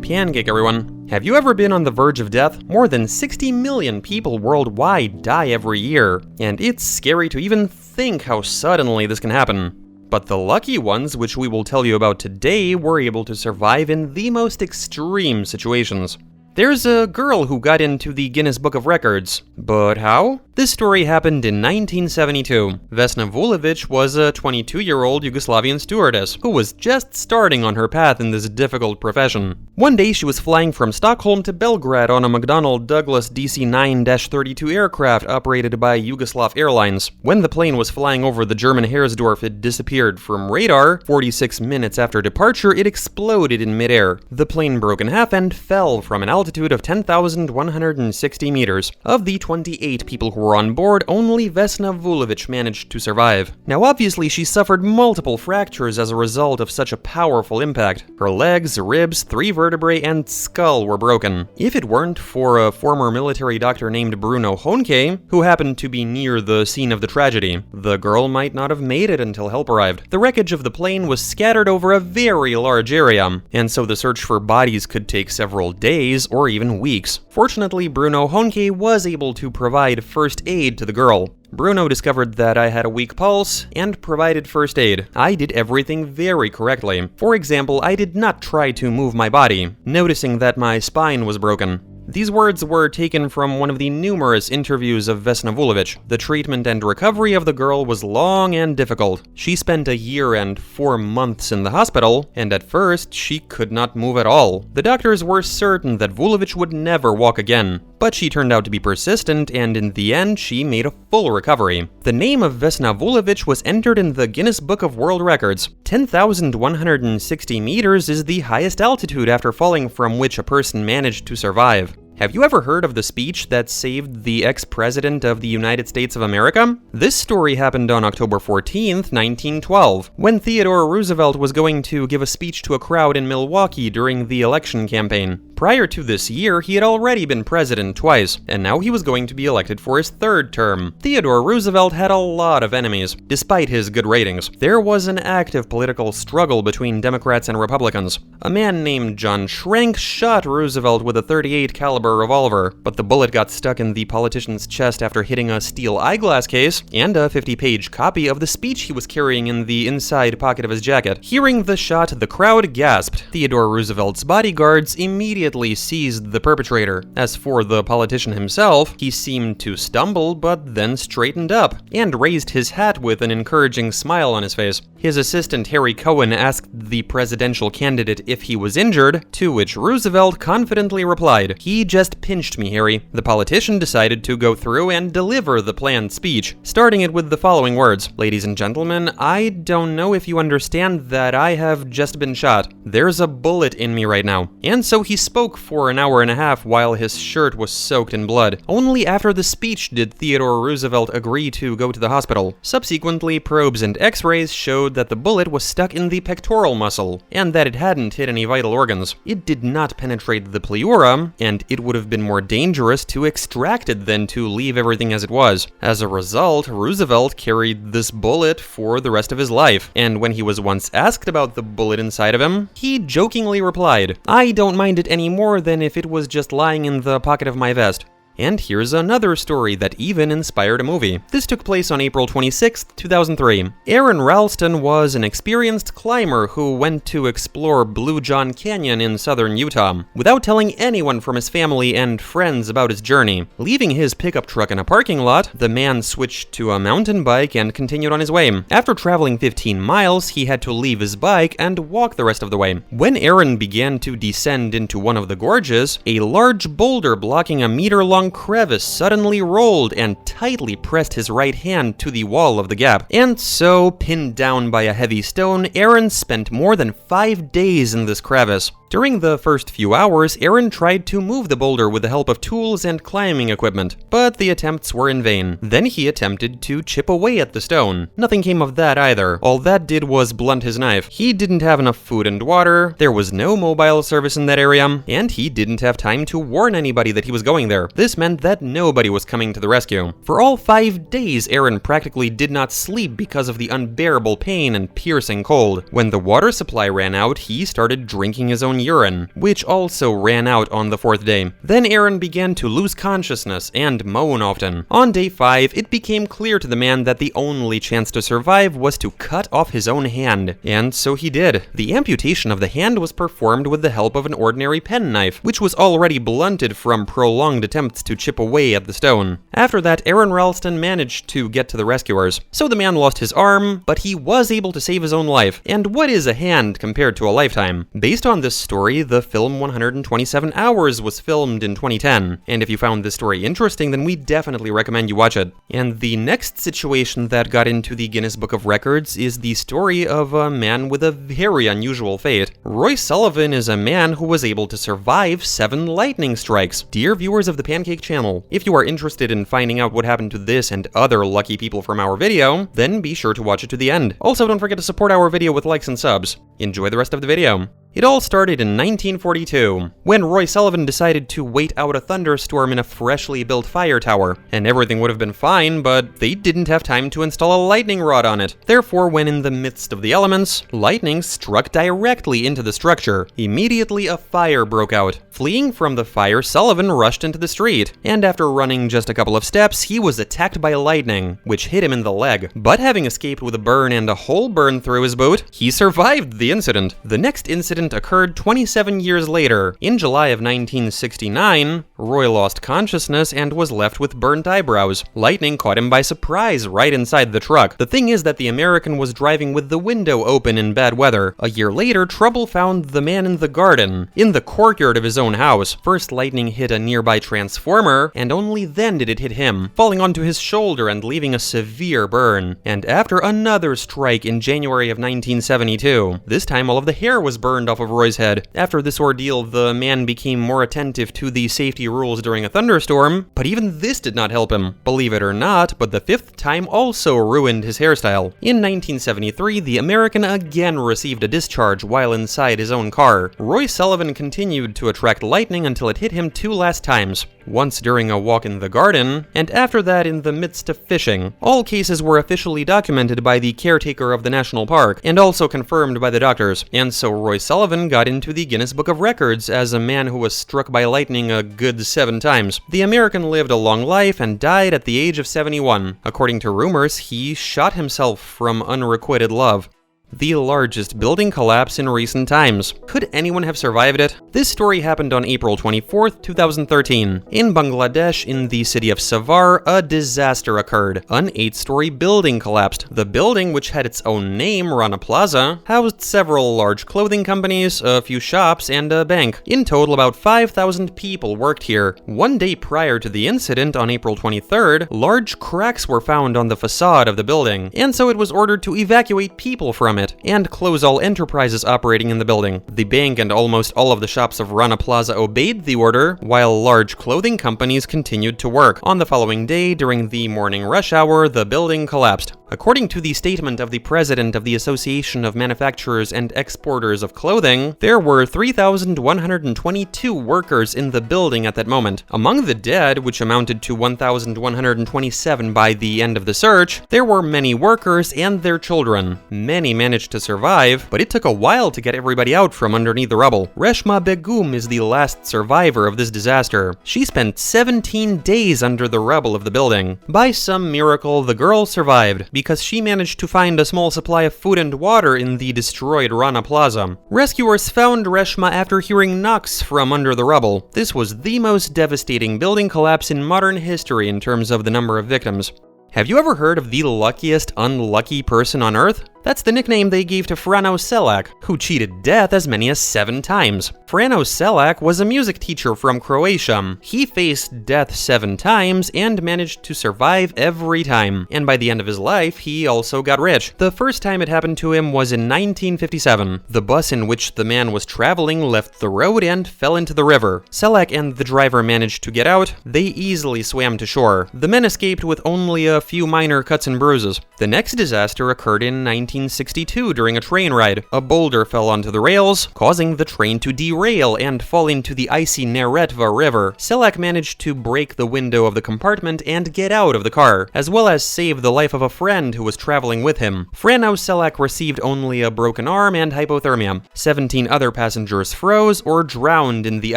Pancake, everyone. Have you ever been on the verge of death? More than 60 million people worldwide die every year, and it's scary to even think how suddenly this can happen. But the lucky ones, which we will tell you about today, were able to survive in the most extreme situations. There's a girl who got into the Guinness Book of Records. But how? This story happened in 1972. Vesna Vulovic was a 22-year-old Yugoslavian stewardess who was just starting on her path in this difficult profession. One day she was flying from Stockholm to Belgrade on a McDonnell Douglas DC-9-32 aircraft operated by Yugoslav Airlines. When the plane was flying over the German Heeresdorf, it disappeared from radar. 46 minutes after departure, it exploded in midair. The plane broke in half and fell from an altitude of 10,160 meters. Of the 28 people who were on board, only Vesna Vulovic managed to survive. Now obviously she suffered multiple fractures as a result of such a powerful impact. Her legs, ribs, 3 vertebrae, and skull were broken. If it weren't for a former military doctor named Bruno Honke, who happened to be near the scene of the tragedy, the girl might not have made it until help arrived. The wreckage of the plane was scattered over a very large area, and so the search for bodies could take several days or even weeks. Fortunately, Bruno Honke was able to provide first aid to the girl. Bruno discovered that I had a weak pulse and provided first aid. I did everything very correctly. For example, I did not try to move my body, noticing that my spine was broken. These words were taken from one of the numerous interviews of Vesna Vulovic. The treatment and recovery of the girl was long and difficult. She spent a year and 4 months in the hospital, and at first she could not move at all. The doctors were certain that Vulovic would never walk again, but she turned out to be persistent, and in the end she made a full recovery. The name of Vesna Vulovic was entered in the Guinness Book of World Records. 10,160 meters is the highest altitude after falling from which a person managed to survive. Have you ever heard of the speech that saved the ex-president of the United States of America? This story happened on October 14th, 1912, when Theodore Roosevelt was going to give a speech to a crowd in Milwaukee during the election campaign. Prior to this year, he had already been president twice, and now he was going to be elected for his 3rd term. Theodore Roosevelt had a lot of enemies, despite his good ratings. There was an active political struggle between Democrats and Republicans. A man named John Schrank shot Roosevelt with a .38 caliber revolver, but the bullet got stuck in the politician's chest after hitting a steel eyeglass case and a 50-page copy of the speech he was carrying in the inside pocket of his jacket. Hearing the shot, the crowd gasped. Theodore Roosevelt's bodyguards immediately seized the perpetrator. As for the politician himself, he seemed to stumble, but then straightened up and raised his hat with an encouraging smile on his face. His assistant Harry Cohen asked the presidential candidate if he was injured, to which Roosevelt confidently replied, "He just pinched me, Harry." The politician decided to go through and deliver the planned speech, starting it with the following words: "Ladies and gentlemen, I don't know if you understand that I have just been shot. There's a bullet in me right now." And so he spoke for an hour and a half while his shirt was soaked in blood. Only after the speech did Theodore Roosevelt agree to go to the hospital. Subsequently, probes and x-rays showed that the bullet was stuck in the pectoral muscle, and that it hadn't hit any vital organs. It did not penetrate the pleura, and it would have been more dangerous to extract it than to leave everything as it was. As a result, Roosevelt carried this bullet for the rest of his life, and when he was once asked about the bullet inside of him, he jokingly replied, "I don't mind it any more than if it was just lying in the pocket of my vest." And here's another story that even inspired a movie. This took place on April 26, 2003. Aron Ralston was an experienced climber who went to explore Blue John Canyon in southern Utah, without telling anyone from his family and friends about his journey. Leaving his pickup truck in a parking lot, the man switched to a mountain bike and continued on his way. After traveling 15 miles, he had to leave his bike and walk the rest of the way. When Aron began to descend into one of the gorges, a large boulder blocking a meter-long crevice suddenly rolled and tightly pressed his right hand to the wall of the gap. And so, pinned down by a heavy stone, Aron spent more than 5 days in this crevice. During the first few hours, Aron tried to move the boulder with the help of tools and climbing equipment, but the attempts were in vain. Then he attempted to chip away at the stone. Nothing came of that either. All that did was blunt his knife. He didn't have enough food and water, there was no mobile service in that area, and he didn't have time to warn anybody that he was going there. This this meant that nobody was coming to the rescue. For all 5 days, Aron practically did not sleep because of the unbearable pain and piercing cold. When the water supply ran out, he started drinking his own urine, which also ran out on the 4th day. Then Aron began to lose consciousness and moan often. On day 5, it became clear to the man that the only chance to survive was to cut off his own hand, and so he did. The amputation of the hand was performed with the help of an ordinary penknife, which was already blunted from prolonged attempts to chip away at the stone. After that, Aron Ralston managed to get to the rescuers. So the man lost his arm, but he was able to save his own life. And what is a hand compared to a lifetime? Based on this story, the film 127 Hours was filmed in 2010. And if you found this story interesting, then we definitely recommend you watch it. And the next situation that got into the Guinness Book of Records is the story of a man with a very unusual fate. Roy Sullivan is a man who was able to survive 7 lightning strikes. Dear viewers of the Pancake channel, if you are interested in finding out what happened to this and other lucky people from our video, then be sure to watch it to the end. Also, don't forget to support our video with likes and subs. Enjoy the rest of the video. It all started in 1942, when Roy Sullivan decided to wait out a thunderstorm in a freshly built fire tower. And everything would have been fine, but they didn't have time to install a lightning rod on it. Therefore, when in the midst of the elements, lightning struck directly into the structure. Immediately, a fire broke out. Fleeing from the fire, Sullivan rushed into the street, and after running just a couple of steps, he was attacked by lightning, which hit him in the leg. But having escaped with a burn and a hole burned through his boot, he survived the incident. The next incident occurred 27 years later. In July of 1969, Roy lost consciousness and was left with burnt eyebrows. Lightning caught him by surprise right inside the truck. The thing is that the American was driving with the window open in bad weather. A year later, trouble found the man in the garden, in the courtyard of his own house. First, lightning hit a nearby transformer, and only then did it hit him, falling onto his shoulder and leaving a severe burn. And after another strike in January of 1972, this time all of the hair was burned off of Roy's head. After this ordeal, the man became more attentive to the safety rules during a thunderstorm, but even this did not help him. Believe it or not, but the 5th time also ruined his hairstyle. In 1973, the American again received a discharge while inside his own car. Roy Sullivan continued to attract lightning until it hit him 2 last times. Once during a walk in the garden, and after that in the midst of fishing. All cases were officially documented by the caretaker of the national park, and also confirmed by the doctors. And so Roy Sullivan got into the Guinness Book of Records as a man who was struck by lightning a good 7 times. The American lived a long life and died at the age of 71. According to rumors, he shot himself from unrequited love. The largest building collapse in recent times. Could anyone have survived it? This story happened on April 24th, 2013. In Bangladesh, in the city of Savar, a disaster occurred. An 8-story building collapsed. The building, which had its own name, Rana Plaza, housed several large clothing companies, a few shops, and a bank. In total, about 5,000 people worked here. One day prior to the incident, on April 23rd, large cracks were found on the facade of the building, and so it was ordered to evacuate people from it and close all enterprises operating in the building. The bank and almost all of the shops of Rana Plaza obeyed the order, while large clothing companies continued to work. On the following day, during the morning rush hour, the building collapsed. According to the statement of the president of the Association of Manufacturers and Exporters of Clothing, there were 3,122 workers in the building at that moment. Among the dead, which amounted to 1,127 by the end of the search, there were many workers and their children. Many managed to survive, but it took a while to get everybody out from underneath the rubble. Reshma Begum is the last survivor of this disaster. She spent 17 days under the rubble of the building. By some miracle, the girl survived, because she managed to find a small supply of food and water in the destroyed Rana Plaza. Rescuers found Reshma after hearing knocks from under the rubble. This was the most devastating building collapse in modern history in terms of the number of victims. Have you ever heard of the luckiest unlucky person on Earth? That's the nickname they gave to Frano Selak, who cheated death as many as 7 times. Frano Selak was a music teacher from Croatia. He faced death 7 times and managed to survive every time. And by the end of his life, he also got rich. The first time it happened to him was in 1957. The bus in which the man was traveling left the road and fell into the river. Selak and the driver managed to get out. They easily swam to shore. The men escaped with only a few minor cuts and bruises. The next disaster occurred in 19 1962 during a train ride. A boulder fell onto the rails, causing the train to derail and fall into the icy Neretva River. Selak managed to break the window of the compartment and get out of the car, as well as save the life of a friend who was traveling with him. Frano Selak received only a broken arm and hypothermia. 17 other passengers froze or drowned in the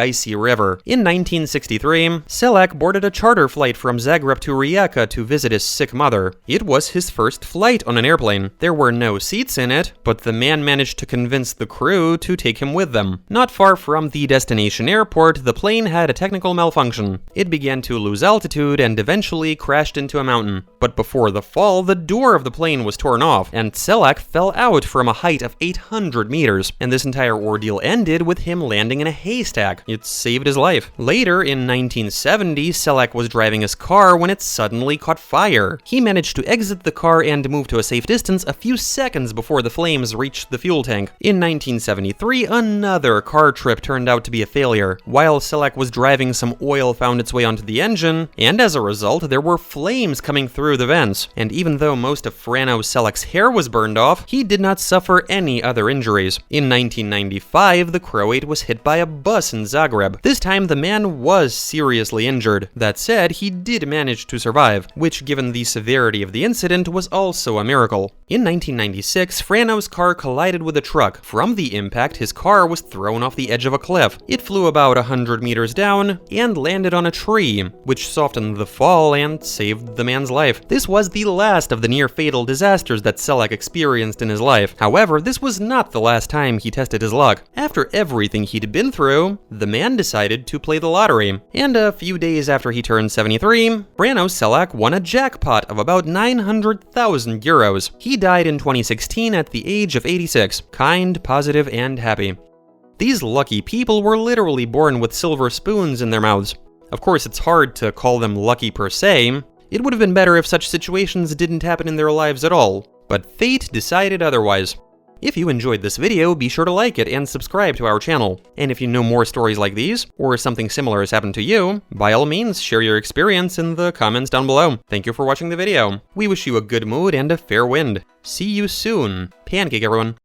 icy river. In 1963, Selak boarded a charter flight from Zagreb to Rijeka to visit his sick mother. It was his first flight on an airplane. There were no seats in it, but the man managed to convince the crew to take him with them. Not far from the destination airport, the plane had a technical malfunction. It began to lose altitude and eventually crashed into a mountain. But before the fall, the door of the plane was torn off, and Selak fell out from a height of 800 meters, and this entire ordeal ended with him landing in a haystack. It saved his life. Later, in 1970, Selak was driving his car when it suddenly caught fire. He managed to exit the car and move to a safe distance a few seconds before the flames reached the fuel tank. In 1973, another car trip turned out to be a failure. While Selak was driving, some oil found its way onto the engine, and as a result, there were flames coming through the vents. And even though most of Frano Selak's hair was burned off, he did not suffer any other injuries. In 1995, the Croat was hit by a bus in Zagreb. This time, the man was seriously injured. That said, he did manage to survive, which, given the severity of the incident, was also a miracle. In 1996, Frano's car collided with a truck. From the impact, his car was thrown off the edge of a cliff. It flew about 100 meters down and landed on a tree, which softened the fall and saved the man's life. This was the last of the near-fatal disasters that Selak experienced in his life. However, this was not the last time he tested his luck. After everything he'd been through, the man decided to play the lottery. And a few days after he turned 73, Frano Selak won a jackpot of about 900,000 euros. He died in 2016 at the age of 86, kind, positive, and happy. These lucky people were literally born with silver spoons in their mouths. Of course, it's hard to call them lucky per se. It would have been better if such situations didn't happen in their lives at all, but fate decided otherwise. If you enjoyed this video, be sure to like it and subscribe to our channel. And if you know more stories like these, or something similar has happened to you, by all means share your experience in the comments down below. Thank you for watching the video. We wish you a good mood and a fair wind. See you soon. Pancake, everyone.